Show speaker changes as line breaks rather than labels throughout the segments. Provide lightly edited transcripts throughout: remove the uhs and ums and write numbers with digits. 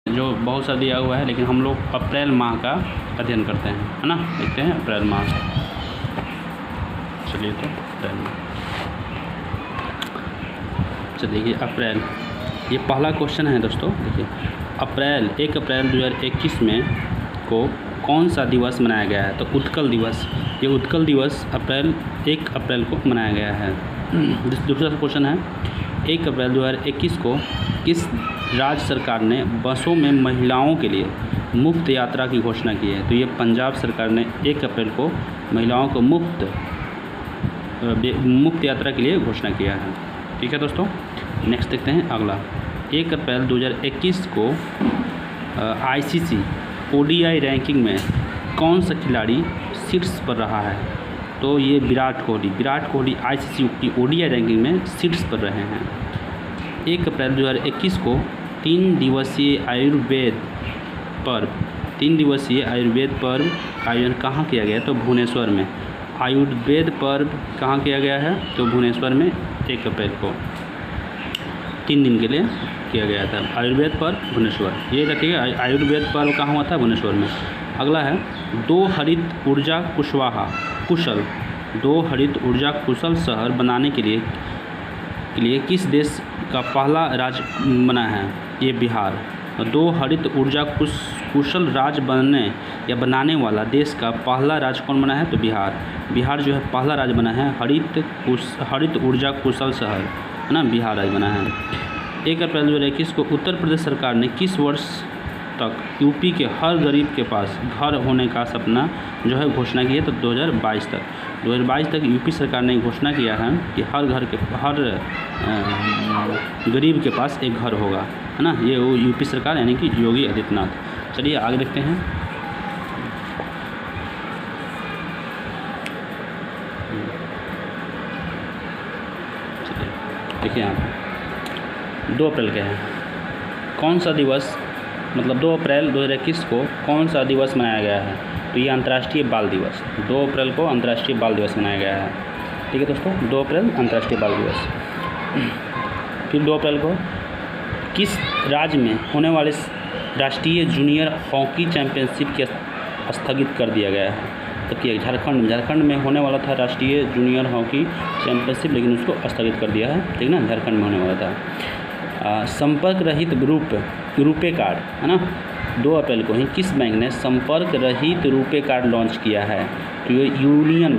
जो बहुत सा दिया हुआ है, लेकिन हम लोग अप्रैल माह का अध्ययन करते हैं, है ना। देखते हैं अप्रैल माह। चलिए तो अप्रैल माह, चलिए अप्रैल, ये पहला क्वेश्चन है दोस्तों। देखिए अप्रैल 1 अप्रैल 2021 में को कौन सा दिवस मनाया गया है? तो उत्कल दिवस। ये उत्कल दिवस 1 अप्रैल को मनाया गया है। दूसरा क्वेश्चन है 1 अप्रैल 2021 को किस राज्य सरकार ने बसों में महिलाओं के लिए मुफ्त यात्रा की घोषणा की है? तो ये पंजाब सरकार ने 1 अप्रैल को महिलाओं को मुफ्त यात्रा के लिए घोषणा किया है। ठीक है दोस्तों, नेक्स्ट देखते हैं अगला। 1 अप्रैल 2021 को ICC ODI रैंकिंग में कौन सा खिलाड़ी शीर्ष पर रहा है? तो ये विराट कोहली ICC की ODI रैंकिंग में शीर्ष पर रहे हैं। 1 अप्रैल 2021 को 3 दिवसीय आयुर्वेद पर्व का आयोजन कहाँ किया गया? तो भुवनेश्वर में। आयुर्वेद पर्व कहाँ किया गया है? तो भुवनेश्वर में 1 अप्रैल को 3 दिन के लिए किया गया था। आयुर्वेद पर्व भुवनेश्वर, ये रखिएगा, आयुर्वेद पर्व कहाँ हुआ था? भुवनेश्वर में। अगला है 2 हरित ऊर्जा कुशल शहर बनाने के लिए किस देश का पहला राज्य बना है? ये बिहार। 2 हरित ऊर्जा कुशल राज्य बनाने वाला देश का पहला राज्य कौन बना है? तो बिहार जो है पहला राज्य बना है हरित ऊर्जा कुशल शहर, है ना, बिहार राज्य बना है। 1 अप्रैल 2021 को उत्तर प्रदेश सरकार ने किस वर्ष तक यूपी के हर गरीब के पास घर होने का सपना जो है घोषणा की है? तो 2022 तक यूपी सरकार ने घोषणा किया है कि हर गरीब के पास एक घर होगा, है ना। ये वो यूपी सरकार यानी कि योगी आदित्यनाथ। चलिए आगे देखते हैं। चलिए देखिए यहाँ पर 2 अप्रैल के हैं, कौन सा दिवस, मतलब 2 अप्रैल 2021 को कौन सा दिवस मनाया गया है? तो ये अंतर्राष्ट्रीय बाल दिवस। 2 अप्रैल को अंतर्राष्ट्रीय बाल दिवस मनाया गया है। ठीक है दोस्तों, 2 अप्रैल अंतर्राष्ट्रीय बाल दिवस। फिर 2 अप्रैल को किस राज्य में होने वाले राष्ट्रीय जूनियर हॉकी चैंपियनशिप के स्थगित कर दिया गया है? तो कि झारखंड में होने वाला था राष्ट्रीय जूनियर हॉकी चैंपियनशिप, लेकिन उसको स्थगित कर दिया है। ठीक ना, झारखंड में होने वाला था। संपर्क रहित रुपे कार्ड, है ना, 2 अप्रैल को ही किस बैंक ने संपर्क रहित रुपे कार्ड लॉन्च किया है? तो ये यूनियन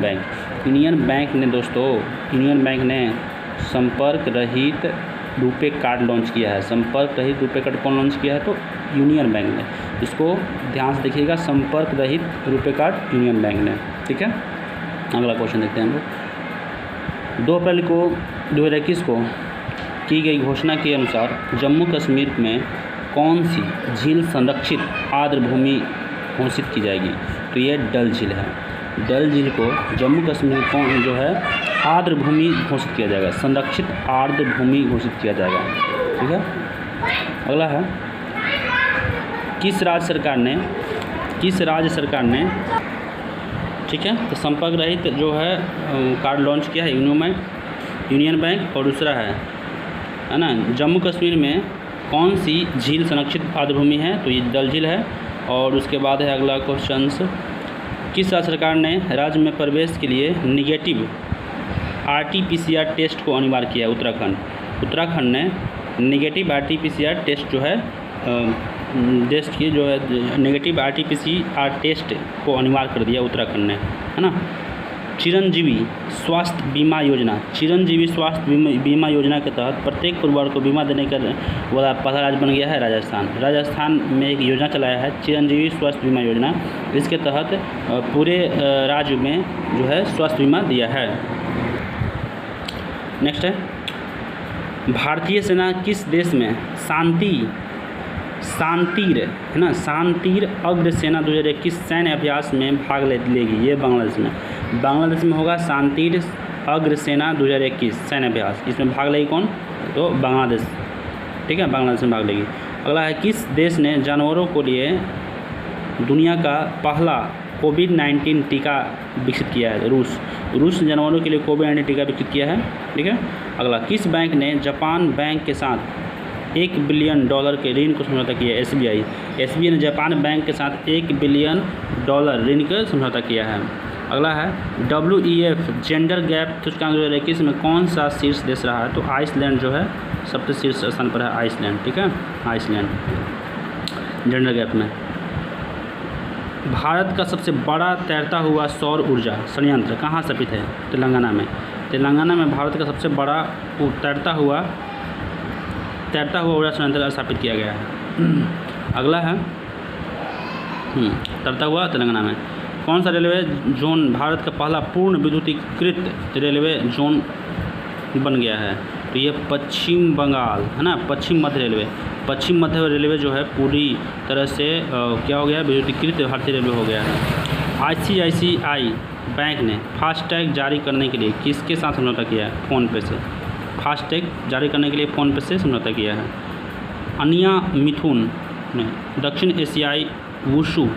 बैंक ने दोस्तों, यूनियन बैंक ने संपर्क रहित रुपे कार्ड लॉन्च किया है। संपर्क रहित रुपे कार्ड कौन लॉन्च किया है? तो यूनियन बैंक ने। इसको ध्यान से देखिएगा, संपर्क रहित रुपे कार्ड यूनियन बैंक ने। ठीक है, अगला क्वेश्चन देखते हैं हम लोग। 2 अप्रैल को 2021 को की गई घोषणा के अनुसार जम्मू कश्मीर में कौन सी झील संरक्षित आर्द्र भूमि घोषित की जाएगी? तो ये डल झील है। डल झील को जम्मू कश्मीर को जो है आर्द्र भूमि घोषित किया जाएगा, संरक्षित आर्द्र भूमि घोषित किया जाएगा। ठीक है, अगला है किस राज्य सरकार ने ठीक है, तो संपर्क रहित जो है कार्ड लॉन्च किया है यूनियन बैंक, और दूसरा है ना, जम्मू कश्मीर में कौन सी झील संरक्षित आर्द्र भूमि है? तो ये डल झील है। और उसके बाद है अगला क्वेश्चन, किस राज्य सरकार ने राज्य में प्रवेश के लिए निगेटिव RT-PCR टेस्ट को अनिवार्य किया है? उत्तराखंड ने निगेटिव RT-PCR टेस्ट जो है देश की जो है नेगेटिव RT-PCR टेस्ट को अनिवार्य कर दिया उत्तराखंड ने, है ना। चिरंजीवी स्वास्थ्य बीमा योजना के तहत प्रत्येक परिवार को बीमा देने का वाला पहला राज्य बन गया है राजस्थान में एक योजना चलाया है चिरंजीवी स्वास्थ्य बीमा योजना। इसके तहत पूरे राज्य में जो है स्वास्थ्य बीमा दिया है। नेक्स्ट है भारतीय सेना किस देश में शांतिर है ना, शांतिर अग्र सेना 2021 सैन्य अभ्यास में भाग लेगी? ये बांग्लादेश में होगा शांतिर अग्र सेना 2021 सैन्य अभ्यास। इसमें भाग लेगी कौन? तो बांग्लादेश। ठीक है, बांग्लादेश में भाग लेगी। अगला है किस देश ने जानवरों के लिए दुनिया का पहला कोविड-19 टीका विकसित किया है? रूस ने जानवरों के लिए कोविड-19 टीका विकसित किया है। ठीक है, अगला किस बैंक ने जापान बैंक के साथ $1 बिलियन के ऋण को समझौता किया है? SBI ने जापान बैंक के साथ $1 बिलियन ऋण का समझौता किया है। अगला है WEF जेंडर गैप सूचकांक 2021 में कौन सा शीर्ष देश रहा है? तो आइसलैंड जो है सबसे शीर्ष स्थान पर है, आइसलैंड। ठीक है, आइसलैंड जेंडर गैप में। भारत का सबसे बड़ा तैरता हुआ सौर ऊर्जा संयंत्र कहाँ स्थापित है? तेलंगाना में। तेलंगाना में भारत का सबसे बड़ा तैरता हुआ ऊर्जा संयंत्र स्थापित किया गया है। अगला है तैरता हुआ तेलंगाना में। कौन सा रेलवे जोन भारत का पहला पूर्ण विद्युतीकृत रेलवे जोन बन गया है? तो ये पश्चिम बंगाल है ना, पश्चिम मध्य रेलवे जो है पूरी तरह से क्या हो गया, विद्युतीकृत भारतीय रेलवे हो गया है। ICICI बैंक ने फास्टैग जारी करने के लिए किसके साथ समझौता किया है? फ़ोनपे से। फास्टैग जारी करने के लिए फ़ोनपे से समझौता किया है। अनिया मिथुन ने दक्षिण एशियाई वुशु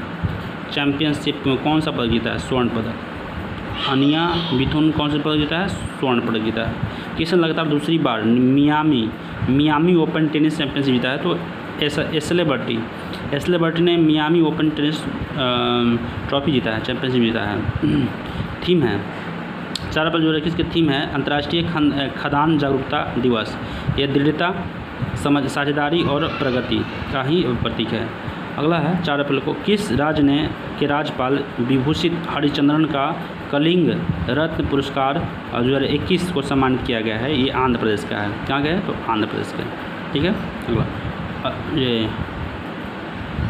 चैंपियनशिप में कौन सा पदक जीता है? स्वर्ण पदक। अनिया मिथुन कौन सा पदक जीता है? स्वर्ण पदक जीता है। किसने लगातार दूसरी बार मियामी ओपन टेनिस चैंपियनशिप जीता है? तो एस्ले बर्टी ने मियामी ओपन टेनिस ट्रॉफी जीता है, चैंपियनशिप जीता है। थीम है 4 अप्रैल 2021 की थीम है अंतर्राष्ट्रीय खदान जागरूकता दिवस। यह दृढ़ता, साझेदारी और प्रगति का ही प्रतीक है। अगला है 4 अप्रैल को किस राज्य के राज्यपाल विभूषित हरिचंद्रन का कलिंग रत्न पुरस्कार 2021 को सम्मानित किया गया है? ये आंध्र प्रदेश का है। कहाँ गया है? तो आंध्र प्रदेश का। ठीक है। अगला ये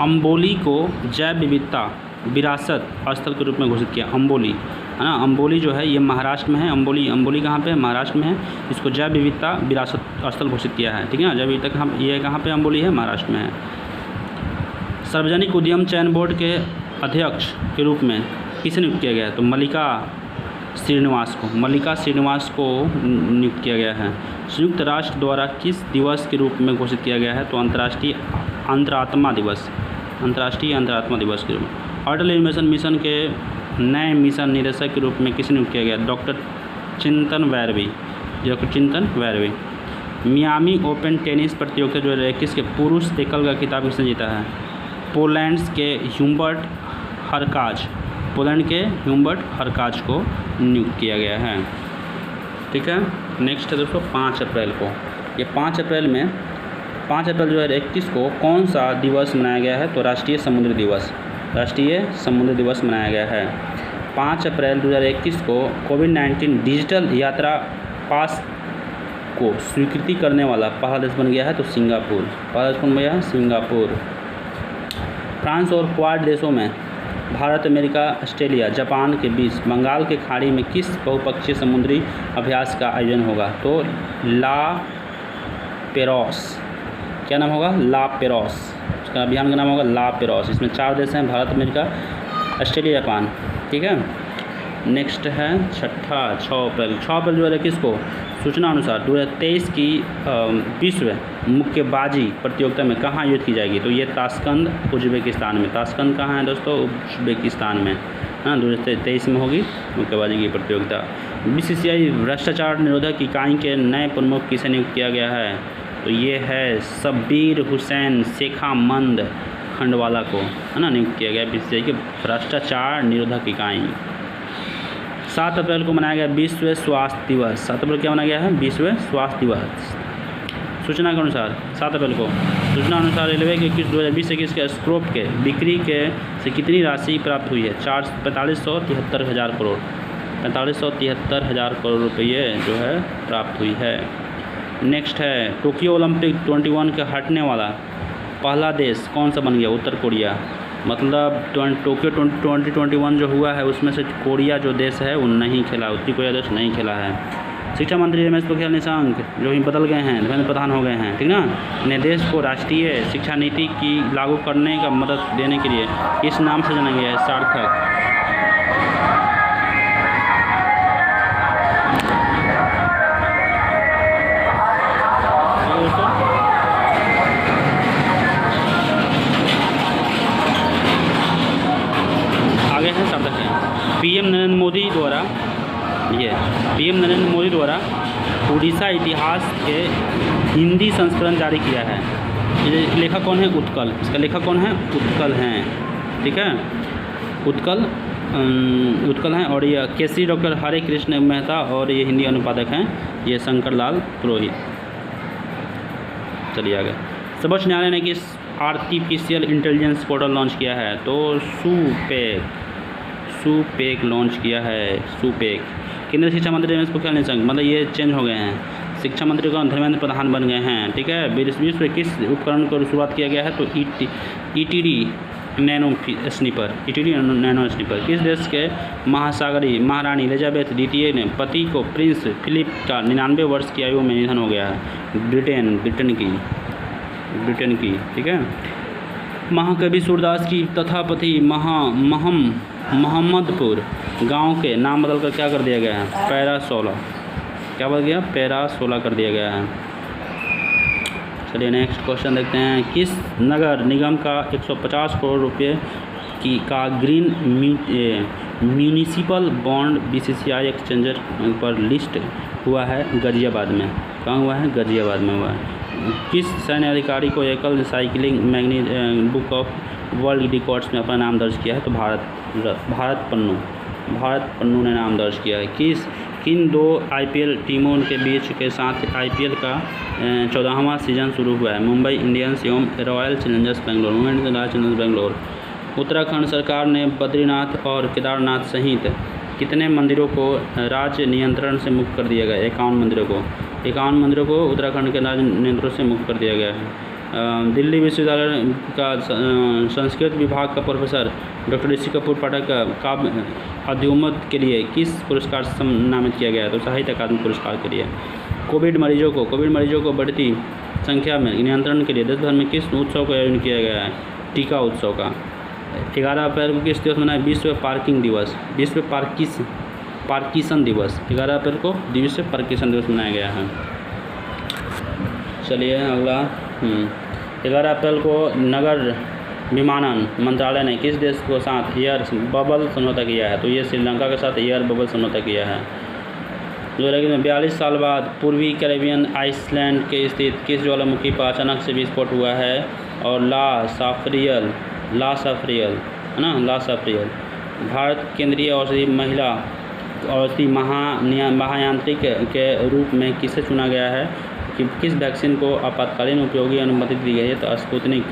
अम्बोली को जैव विविधता विरासत स्थल के रूप में घोषित किया। अम्बोली है ना, अम्बोली जो है ये महाराष्ट्र में है। अम्बोली कहाँ पे है? महाराष्ट्र में है। इसको जैव विविधता विरासत स्थल घोषित किया है। ठीक है ना, जैव विविधता ये कहाँ पे अम्बोली है? महाराष्ट्र में है। सार्वजनिक उद्यम चयन बोर्ड के अध्यक्ष के रूप में किसे नियुक्त किया गया है? तो मल्लिका श्रीनिवास को नियुक्त किया गया है। संयुक्त राष्ट्र द्वारा किस दिवस के रूप में घोषित किया गया है? तो अंतर्राष्ट्रीय अंतरात्मा दिवस के रूप में। अटल इनोवेशन मिशन के नए मिशन निदेशक के रूप में किसे नियुक्त किया गया? डॉक्टर चिंतन वैरवी। मियामी ओपन टेनिस प्रतियोगिता 2021 के पुरुष एकल का खिताब किसने जीता है? पोलैंड के ह्यूबर्ट हरकाज को नियुक्त किया गया है। ठीक है। नेक्स्ट है दोस्तों 5 अप्रैल को। ये 5 अप्रैल 2021 को कौन सा दिवस मनाया गया है? तो राष्ट्रीय समुद्र दिवस मनाया गया है। 5 अप्रैल 2021 को कोविड-19 डिजिटल यात्रा पास को स्वीकृति करने वाला पहला देश बन गया है। तो सिंगापुर। पहला देश कौन गया? सिंगापुर। फ्रांस और क्वाड देशों में भारत, अमेरिका, ऑस्ट्रेलिया, जापान के बीच बंगाल के खाड़ी में किस बहुपक्षीय समुद्री अभ्यास का आयोजन होगा? तो ला पेरोस। क्या नाम होगा? ला पेरोस। उसका अभियान का नाम होगा ला पेरोस। इसमें 4 देश हैं, भारत, अमेरिका, ऑस्ट्रेलिया, जापान। ठीक है। नेक्स्ट है 6 अप्रैल 2021 को सूचना अनुसार 2023 की विश्व मुक्केबाजी प्रतियोगिता में कहाँ आयोजित की जाएगी? तो ये ताशकंद उज्बेकिस्तान में। ताशकंद कहाँ है दोस्तों? उज्बेकिस्तान में, है ना। 2023 में होगी मुक्केबाजी की प्रतियोगिता। BCCI भ्रष्टाचार निरोधक इकाई के नए प्रमुख किसे नियुक्त किया गया है? तो ये है शब्बीर हुसैन शेखामंद खंडवाला को, है ना, नियुक्त किया गया BCCI के भ्रष्टाचार निरोधक इकाई। 7 अप्रैल को मनाया गया विश्व स्वास्थ्य दिवस। 7 अप्रैल क्या मनाया गया है? विश्व स्वास्थ्य दिवस। सूचना के अनुसार 7 अप्रैल को सूचना अनुसार रेलवे के 2020-21 के स्क्रॉप के बिक्री के से कितनी राशि प्राप्त हुई है? 4573,000 करोड़। 4573,000 करोड़ रुपये जो है प्राप्त हुई है। नेक्स्ट है टोक्यो ओलंपिक 21 का हटने वाला पहला देश कौन सा बन गया? उत्तर कोरिया। मतलब टोक्यो 2021 जो हुआ है उसमें से कोरिया जो देश है वो नहीं खेला, उत्तरी कोरिया देश नहीं खेला है। शिक्षा मंत्री रमेश पोखरियाल निशंक जो ही बदल गए हैं, धर्मेंद्र प्रधान हो गए हैं। ठीक ना। अपने देश को राष्ट्रीय शिक्षा नीति की लागू करने का मदद देने के लिए किस नाम से जाना गया है? सार्थक। पीएम नरेंद्र मोदी द्वारा उड़ीसा इतिहास के हिंदी संस्करण जारी किया है? ये लेखक कौन है? उत्कल। इसका लेखक कौन है? उत्कल हैं, ठीक है, उत्कल हैं। और ये केसरी डॉक्टर हरे कृष्ण मेहता और ये हिंदी अनुवादक हैं ये शंकर लाल पुरोहित। चलिए आगे। सर्वोच्च न्यायालय ने किस आर्टिफिशियल इंटेलिजेंस पोर्टल लॉन्च किया है? तो सुपेक लॉन्च किया है, सुपेक। केंद्रीय शिक्षा मंत्री रमेश पोखरियाल निशंक, मतलब ये चेंज हो गए हैं, शिक्षा मंत्री को धर्मेंद्र प्रधान बन गए हैं, ठीक है। विश्व में किस उपकरण को शुरुआत किया गया है? तो ETD नैनो स्नीपर। किस देश के महासागरी महारानी एलिजाबेथ द्वितीय ने पति को प्रिंस फिलिप का 99 वर्ष की आयु में निधन हो गया है? ब्रिटेन की, ठीक है। महाकवि सूरदास की तथापति मोहम्मदपुर गांव के नाम बदलकर क्या कर दिया गया है? पैरा 16। क्या बदल गया? पैरा 16 कर दिया गया है। चलिए नेक्स्ट क्वेश्चन देखते हैं। किस नगर निगम का 150 करोड़ रुपए का green municipal bond BCCI exchanger पर लिस्ट हुआ है? गाजियाबाद में। कहाँ हुआ है? गाजियाबाद में हुआ है। किस सैन्य अधिकारी को एकल cycling book of world records में अपना नाम दर्ज किया है? तो भारत पन्नू ने नाम दर्ज किया है। किन 2 IPL टीमों के बीच के साथ IPL का 14वां सीजन शुरू हुआ है? मुंबई इंडियंस एवं रॉयल चैलेंजर्स बेंगलोर। उत्तराखंड सरकार ने बद्रीनाथ और केदारनाथ सहित कितने मंदिरों को राज्य नियंत्रण से मुक्त कर दिया गया? 51 मंदिरों को उत्तराखंड के राज्य नियंत्रण से मुक्त कर दिया गया है। दिल्ली विश्वविद्यालय का संस्कृत विभाग का प्रोफेसर डॉक्टर ऋषि कपूर पाठक का अध्युमत के लिए किस पुरस्कार से नामित किया गया है? तो साहित्य अकादमी पुरस्कार के लिए। कोविड मरीजों को बढ़ती संख्या में नियंत्रण के लिए देश भर में किस उत्सव का आयोजन किया गया है? टीका उत्सव का। 11 अप्रैल को किस दिवस मनाया? विश्व पार्किंसन दिवस। 11 अप्रैल को विश्व पार्किंसन दिवस मनाया गया है। चलिए अगला। 11 अप्रैल को नगर विमानन मंत्रालय ने किस देश के साथ एयर बबल समझौता किया है? तो ये श्रीलंका के साथ एयर बबल समझौता किया है। 42 साल बाद पूर्वी कैरेबियन आइसलैंड के स्थित किस ज्वालामुखी पर अचानक से विस्फोट हुआ है? और ला साफ्रियल है ना, ला साफ्रियल। भारत केंद्रीय औषधि महायांत्रिक के रूप में किसे चुना गया है? कि किस वैक्सीन को आपातकालीन उपयोगी अनुमति दी गई है? तो स्पुतनिक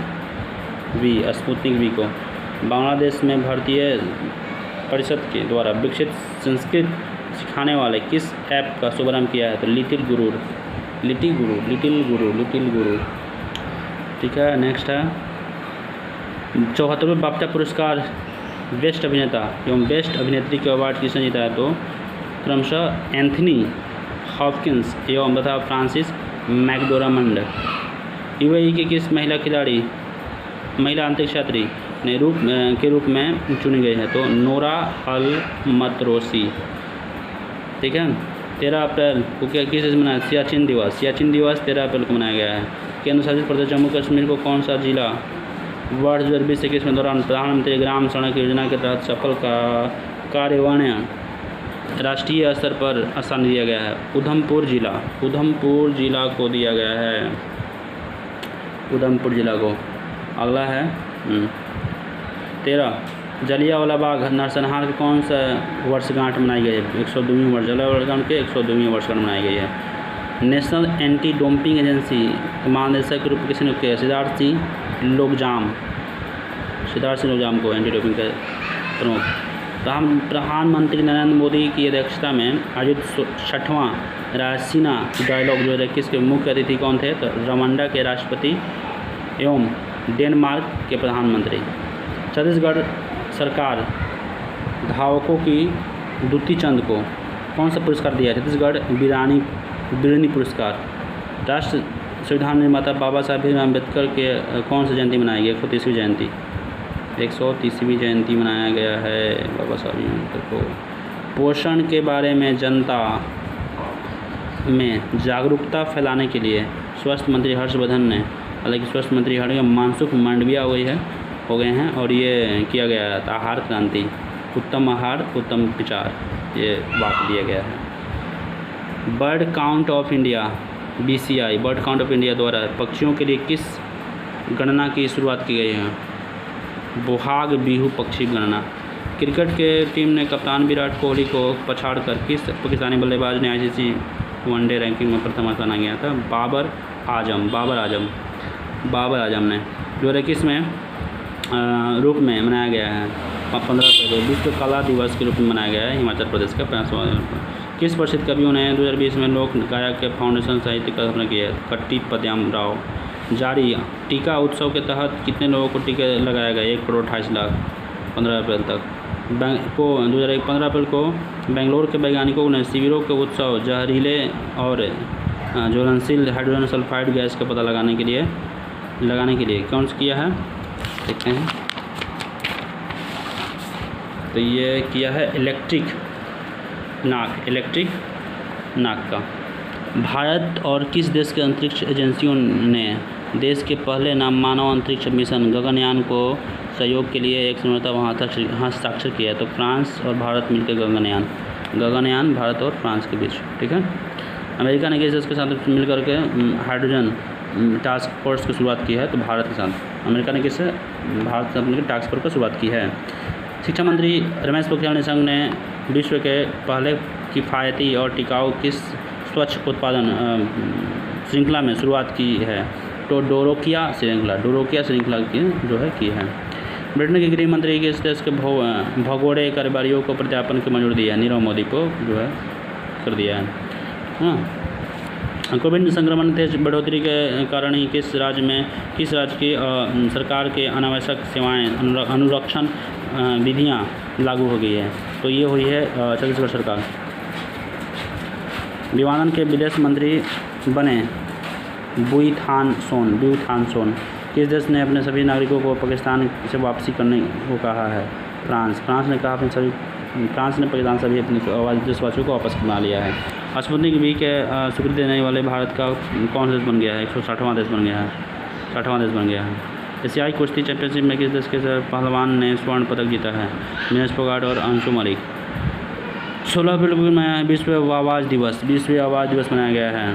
वी को। बांग्लादेश में भारतीय परिषद के द्वारा विकसित संस्कृत सिखाने वाले किस ऐप का शुभारंभ किया है? तो लिटिल गुरु, ठीक है। नेक्स्ट है 74वें बाफ्टा पुरस्कार बेस्ट अभिनेता एवं बेस्ट अभिनेत्री के अवार्ड किसने जीता है? तो क्रमशः एंथनी हॉपकिंस एवं तथा फ्रांसिस मैकडोरमंड। UAE की किस महिला अंतरिक्ष यात्री के रूप में चुनी गई है? तो नोरा अल मतरोसी, ठीक है। 13 अप्रैल को किस देश मनाया? सियाचिन दिवस 13 अप्रैल को मनाया गया है। केंद्र शासित प्रदेश जम्मू कश्मीर को कौन सा जिला वर्ष 2020-21 में दौरान प्रधानमंत्री ग्राम सड़क योजना के तहत सफल कार्यान्वयन राष्ट्रीय स्तर पर स्थान दिया गया है? उधमपुर जिला को दिया गया है, उधमपुर जिला को। अगला है 13 जलियांवाला बाग नरसंहार की कौन सा वर्षगांठ मनाई गई है? 102वीं वर्ष। जलियांवाला के 102वीं वर्षगांठ मनाई गई है। नेशनल एंटी डोपिंग एजेंसी महानिदेशक के रूप में किसने नियुक्त किया? सिद्धार्थ सिंह लोकजाम को एंटी डोपिंग के प्रमुख। प्रधानमंत्री नरेंद्र मोदी की अध्यक्षता में आयोजित 6वां रायसीना डायलॉग 2021 के मुख्य अतिथि कौन थे? तो रवांडा के राष्ट्रपति एवं डेनमार्क के प्रधानमंत्री। छत्तीसगढ़ सरकार धावकों की दुती चंद को कौन सा पुरस्कार दिया? छत्तीसगढ़ बिरनी पुरस्कार। राष्ट्र संविधान निर्माता बाबा साहब भीमराव अम्बेडकर के कौन सी जयंती मनाई गई? 130वीं जयंती। 130वीं जयंती मनाया गया है बाबा साहब अम्बेडकर को। पोषण के बारे में जनता में जागरूकता फैलाने के लिए स्वास्थ्य मंत्री हर्षवर्धन ने, हालांकि स्वास्थ्य मंत्री मनसुख मांडविया हो गए हैं और ये किया गया है आहार क्रांति, उत्तम आहार उत्तम विचार, ये बात दिया गया है। Bird count of India BCI bird count of India द्वारा पक्षियों के लिए किस गणना की शुरुआत की गई है? बोहाग बिहू पक्षी गणना। क्रिकेट के टीम ने कप्तान विराट कोहली को पछाड़कर किस पाकिस्तानी बल्लेबाज ने ICC वनडे रैंकिंग में प्रथम स्थान गया था? बाबर आजम ने 2021 में रूप में मनाया गया है 15 अप्रैल विश्व कला दिवस के रूप में मनाया गया है हिमाचल प्रदेश का 5वां। किस प्रसिद्ध कवियों ने 2020 में लोक गायक के फाउंडेशन साहित्य का स्थापना किया है? कट्टी पद्याम राव। जारी टीका उत्सव के तहत कितने लोगों को टीके लगाया गया? 1,28,00,000 15 अप्रैल तक। 15 अप्रैल को बेंगलोर के वैज्ञानिकों ने शिविरों के उत्सव जहरीले और ज्वलनशील हाइड्रोजन सल्फाइड गैस का पता लगाने के लिए कौन सा किया है देखते हैं। तो ये किया है इलेक्ट्रिक नाक का। भारत और किस देश के अंतरिक्ष एजेंसियों ने देश के पहले मानव अंतरिक्ष मिशन गगनयान को सहयोग के लिए एक समझौता हस्ताक्षर किया है? तो फ्रांस और भारत मिलकर गगनयान भारत और फ्रांस के बीच, ठीक है। अमेरिका ने किस देश के साथ मिलकर के हाइड्रोजन टास्क फोर्स की शुरुआत की है? तो भारत के साथ। अमेरिका ने भारत के साथ मिलकर टास्क फोर्स की शुरुआत की है। शिक्षा मंत्री रमेश पोखरियाल निशंक ने विश्व के पहले किफ़ायती और टिकाऊ किस स्वच्छ उत्पादन श्रृंखला में शुरुआत की है? तो डोरोकिया श्रृंखला की है। ब्रिटेन के गृह मंत्री किस देश के भगोड़े कारोबारियों को प्रत्यार्पण की मंजूरी दी है? नीरव मोदी को कर दिया है। कोविड संक्रमण तेज बढ़ोतरी के कारण ही किस राज्य की सरकार के अनावश्यक सेवाएं अनुरक्षण विधियां लागू हो गई है? तो ये हुई है छत्तीसगढ़ सरकार। विमानन के विदेश मंत्री बने बुईथान सोन। किस देश ने अपने सभी नागरिकों को पाकिस्तान से वापसी करने को कहा है? फ्रांस ने पाकिस्तान सभी अपने देशवासियों को वापस बना लिया है। स्पुतनिक V के स्वीकृति देने वाले भारत का कौन सा देश बन गया है? 160वां देश बन गया है। एशियाई कुश्ती चैंपियनशिप में किस देश के पहलवान ने स्वर्ण पदक जीता है? विनेश फोगाट और अंशु मलिक। 16 अप्रैल को मनाया है विश्व आवाज़ दिवस मनाया गया है।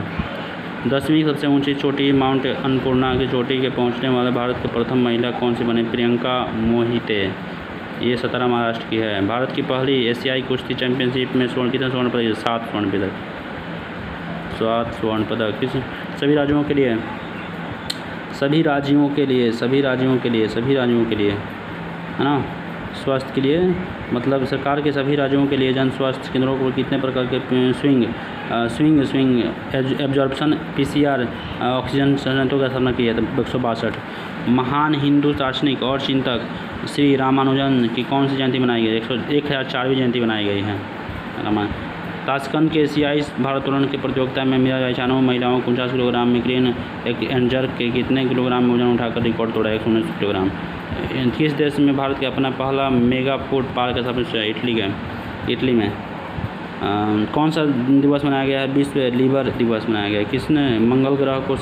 10वीं सबसे ऊंची चोटी माउंट अन्नपूर्णा की चोटी के पहुंचने वाले भारत की प्रथम महिला कौन सी बनी? प्रियंका मोहिते। ये 17 महाराष्ट्र की है। भारत की पहली एशियाई कुश्ती चैंपियनशिप में कितने स्वर्ण पदक? 7 स्वर्ण पदक। किस सभी राज्यों के लिए है ना? स्वास्थ्य के लिए मतलब सरकार के सभी राज्यों के लिए जन स्वास्थ्य केंद्रों को कितने प्रकार के स्विंग एब्जॉर्प्शन PCR ऑक्सीजन संयंत्रों का स्थापना किया है? 162। महान हिंदू दार्शनिक और चिंतक श्री रामानुजन की कौन सी जयंती मनाई गई? 1004वीं जयंती मनाई गई है। ताशकंद के एशियाई भारोत्तोलन की प्रतियोगिता में मीरा 96 महिलाओं को 49 किलोग्राम में क्लीन एंड जर्क के कितने किलोग्राम वजन उठाकर रिकॉर्ड तोड़ा? 119 किलोग्राम। किस देश में भारत के अपना पहला मेगा फूड पार्क स्थापित? इटली में। कौन सा दिवस मनाया गया है? विश्व लीवर दिवस मनाया गया है। किसने मंगल ग्रह को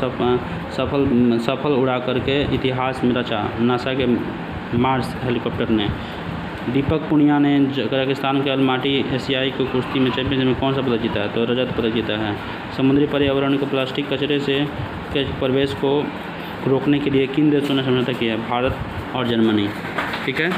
सफल उड़ा करके इतिहास में रचा? नासा के मार्स हेलीकॉप्टर ने। दीपक पुनिया ने कजाकिस्तान के अलमाटी एशियाई को कुश्ती में चैंपियनशिप में कौन सा पदक जीता है? तो रजत पदक जीता है। समुद्री पर्यावरण को प्लास्टिक कचरे के प्रवेश को रोकने के लिए किन देशों ने समझौता किया है? भारत और जर्मनी, ठीक है।